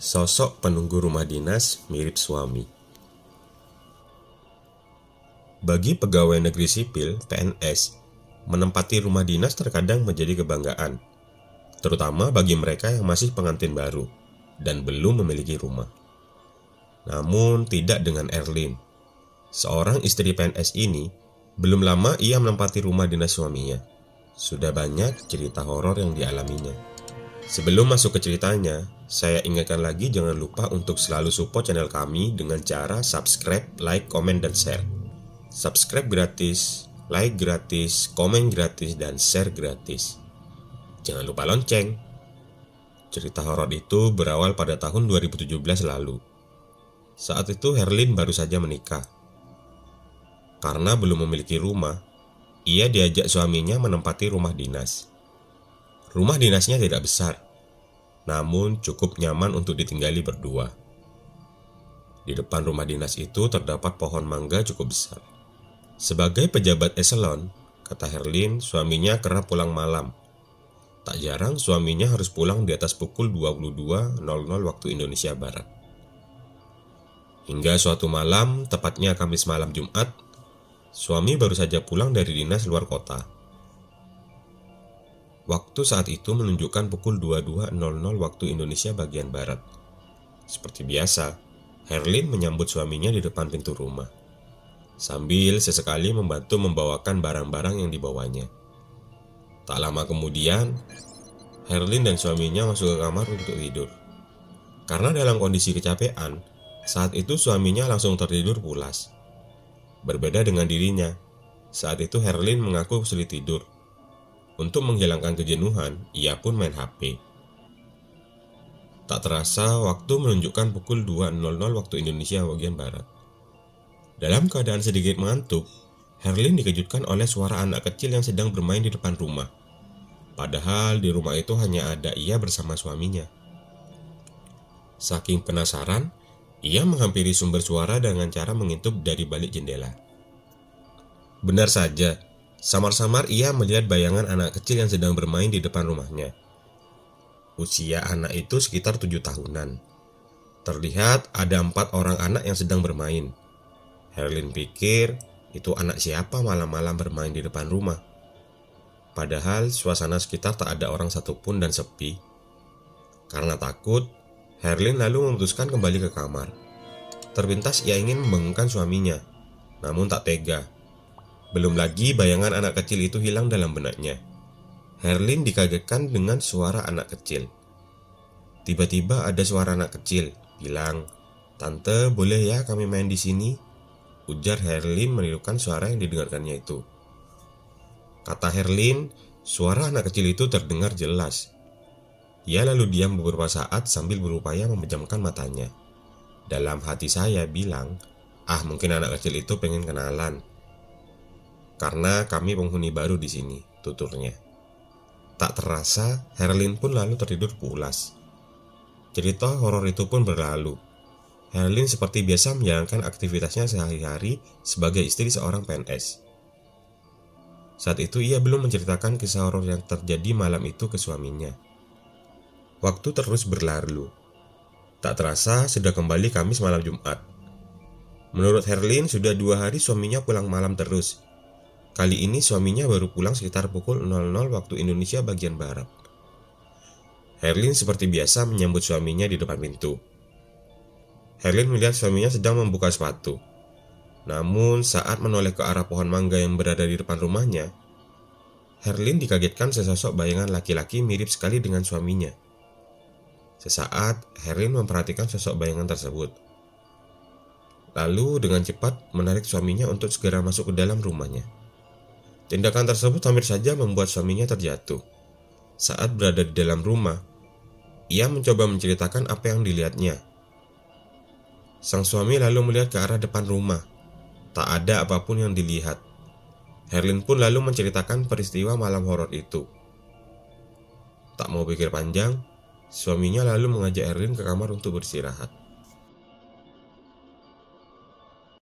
Sosok penunggu rumah dinas mirip suami. Bagi pegawai negeri sipil (PNS), menempati rumah dinas terkadang menjadi kebanggaan, terutama bagi mereka yang masih pengantin baru dan belum memiliki rumah. Namun tidak dengan Erlin. Seorang istri PNS ini, belum lama ia menempati rumah dinas suaminya. Sudah banyak cerita horor yang dialaminya. Sebelum masuk ke ceritanya, saya ingatkan lagi jangan lupa untuk selalu support channel kami dengan cara subscribe, like, komen, dan share. Subscribe gratis, like gratis, komen gratis, dan share gratis. Jangan lupa lonceng. Cerita horor itu berawal pada tahun 2017 lalu. Saat itu Herlin baru saja menikah. Karena belum memiliki rumah, ia diajak suaminya menempati rumah dinas. Rumah dinasnya tidak besar, namun cukup nyaman untuk ditinggali berdua. Di depan rumah dinas itu terdapat pohon mangga cukup besar. Sebagai pejabat eselon, kata Herlin, suaminya kerap pulang malam. Tak jarang suaminya harus pulang di atas pukul 22.00 waktu Indonesia Barat. Hingga suatu malam, tepatnya Kamis malam Jumat, suami baru saja pulang dari dinas luar kota. Waktu saat itu menunjukkan pukul 22.00 waktu Indonesia bagian Barat. Seperti biasa, Herlin menyambut suaminya di depan pintu rumah, sambil sesekali membantu membawakan barang-barang yang dibawanya. Tak lama kemudian, Herlin dan suaminya masuk ke kamar untuk tidur. Karena dalam kondisi kecapean, saat itu suaminya langsung tertidur pulas. Berbeda dengan dirinya, saat itu Herlin mengaku sulit tidur. Untuk menghilangkan kejenuhan, ia pun main HP. Tak terasa, waktu menunjukkan pukul 2.00 waktu Indonesia bagian Barat. Dalam keadaan sedikit mengantuk, Herlin dikejutkan oleh suara anak kecil yang sedang bermain di depan rumah. Padahal di rumah itu hanya ada ia bersama suaminya. Saking penasaran, ia menghampiri sumber suara dengan cara mengintip dari balik jendela. Benar saja, samar-samar ia melihat bayangan anak kecil yang sedang bermain di depan rumahnya. Usia anak itu sekitar 7 tahunan. Terlihat ada 4 orang anak yang sedang bermain. Herlin pikir, itu anak siapa malam-malam bermain di depan rumah? Padahal suasana sekitar tak ada orang satupun dan sepi. Karena takut, Herlin lalu memutuskan kembali ke kamar. Terpintas ia ingin membangunkan suaminya, namun tak tega. Belum lagi bayangan anak kecil itu hilang dalam benaknya. Herlin dikagetkan dengan suara anak kecil. Tiba-tiba ada suara anak kecil bilang, "Tante, boleh ya kami main di sini?" Ujar Herlin menirukan suara yang didengarkannya itu. Kata Herlin, suara anak kecil itu terdengar jelas. Ia lalu diam beberapa saat sambil berupaya memejamkan matanya. Dalam hati saya bilang, mungkin anak kecil itu pengen kenalan. Karena kami penghuni baru di sini, tuturnya. Tak terasa, Herlin pun lalu tertidur pulas. Cerita horor itu pun berlalu. Herlin seperti biasa menjalankan aktivitasnya sehari-hari sebagai istri seorang PNS. Saat itu ia belum menceritakan kisah horor yang terjadi malam itu ke suaminya. Waktu terus berlalu. Tak terasa sudah kembali Kamis malam Jumat. Menurut Herlin sudah 2 hari suaminya pulang malam terus. Kali ini suaminya baru pulang sekitar pukul 00 waktu Indonesia bagian Barat. Herlin seperti biasa menyambut suaminya di depan pintu. Herlin melihat suaminya sedang membuka sepatu. Namun saat menoleh ke arah pohon mangga yang berada di depan rumahnya, Herlin dikagetkan sesosok bayangan laki-laki mirip sekali dengan suaminya. Sesaat, Herlin memperhatikan sosok bayangan tersebut. Lalu dengan cepat menarik suaminya untuk segera masuk ke dalam rumahnya. Tindakan tersebut hampir saja membuat suaminya terjatuh. Saat berada di dalam rumah, ia mencoba menceritakan apa yang dilihatnya. Sang suami lalu melihat ke arah depan rumah. Tak ada apapun yang dilihat. Herlin pun lalu menceritakan peristiwa malam horor itu. Tak mau pikir panjang, suaminya lalu mengajak Herlin ke kamar untuk beristirahat.